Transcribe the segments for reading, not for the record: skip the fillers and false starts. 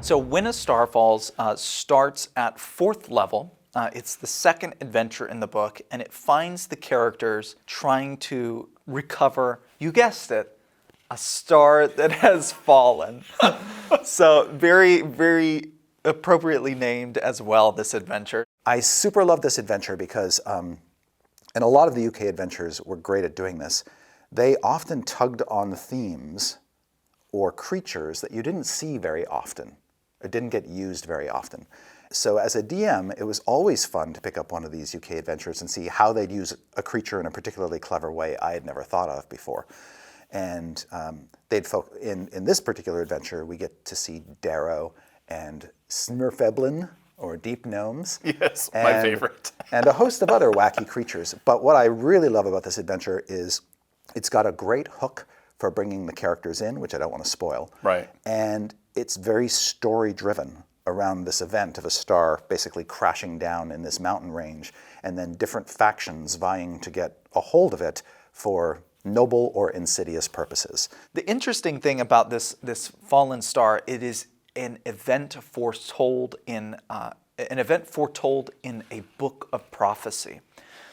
So When a Star Falls starts at 4th level. It's the second adventure in the book, and it finds the characters trying to recover, you guessed it, a star that has fallen. So very, very appropriately named as well, this adventure. I super love this adventure because, and a lot of the UK adventures were great at doing this, they often tugged on themes or creatures that you didn't see very often. It didn't get used very often. So as a DM, it was always fun to pick up one of these UK adventures and see how they'd use a creature in a particularly clever way I had never thought of before. And in this particular adventure, we get to see Darrow and Smurfeblin, or deep gnomes. Yes, my favorite. And a host of other wacky creatures. But what I really love about this adventure is it's got a great hook for bringing the characters in, which I don't want to spoil. Right. And it's very story-driven around this event of a star basically crashing down in this mountain range, and then different factions vying to get a hold of it for noble or insidious purposes. The interesting thing about this fallen star, it is an event foretold in a book of prophecy.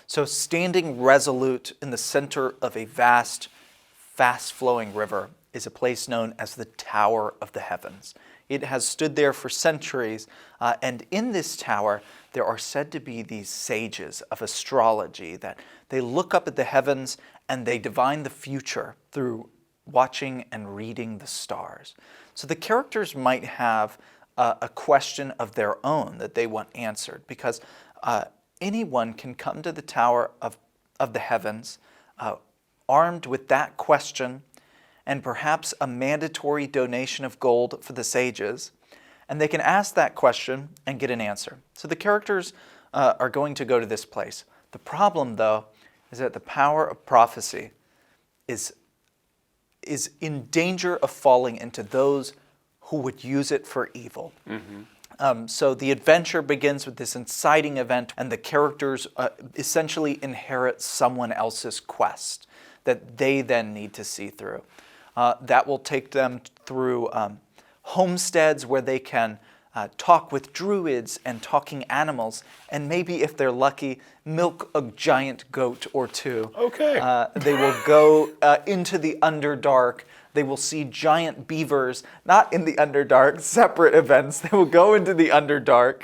So standing resolute in the center of a vast, fast-flowing river is a place known as the Tower of the Heavens. It has stood there for centuries, and in this tower there are said to be these sages of astrology that they look up at the heavens and they divine the future through watching and reading the stars. So the characters might have a question of their own that they want answered, because anyone can come to the Tower of the Heavens armed with that question and perhaps a mandatory donation of gold for the sages, and they can ask that question and get an answer. So the characters are going to go to this place. The problem, though, is that the power of prophecy is in danger of falling into those who would use it for evil. Mm-hmm. So the adventure begins with this inciting event, and the characters essentially inherit someone else's quest that they then need to see through. That will take them through homesteads where they can talk with druids and talking animals, and maybe, if they're lucky, milk a giant goat or two. Okay. They will go into the Underdark. They will see giant beavers, not in the Underdark, separate events. They will go into the Underdark,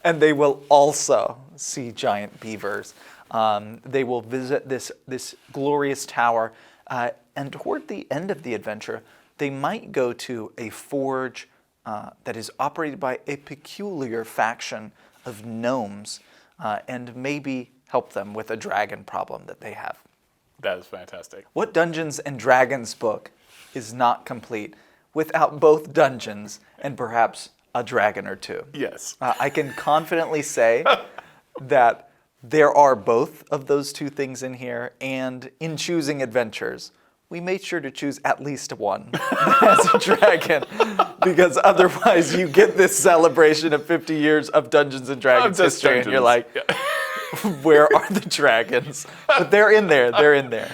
and they will also see giant beavers. They will visit this glorious tower, and toward the end of the adventure, they might go to a forge that is operated by a peculiar faction of gnomes, and maybe help them with a dragon problem that they have. That is fantastic. What Dungeons and Dragons book is not complete without both dungeons and perhaps a dragon or two? Yes. I can confidently say that there are both of those two things in here, and in choosing adventures, we made sure to choose at least one as a dragon, because otherwise you get this celebration of 50 years of Dungeons and Dragons history, and you're like, where are the dragons? But they're in there, they're in there.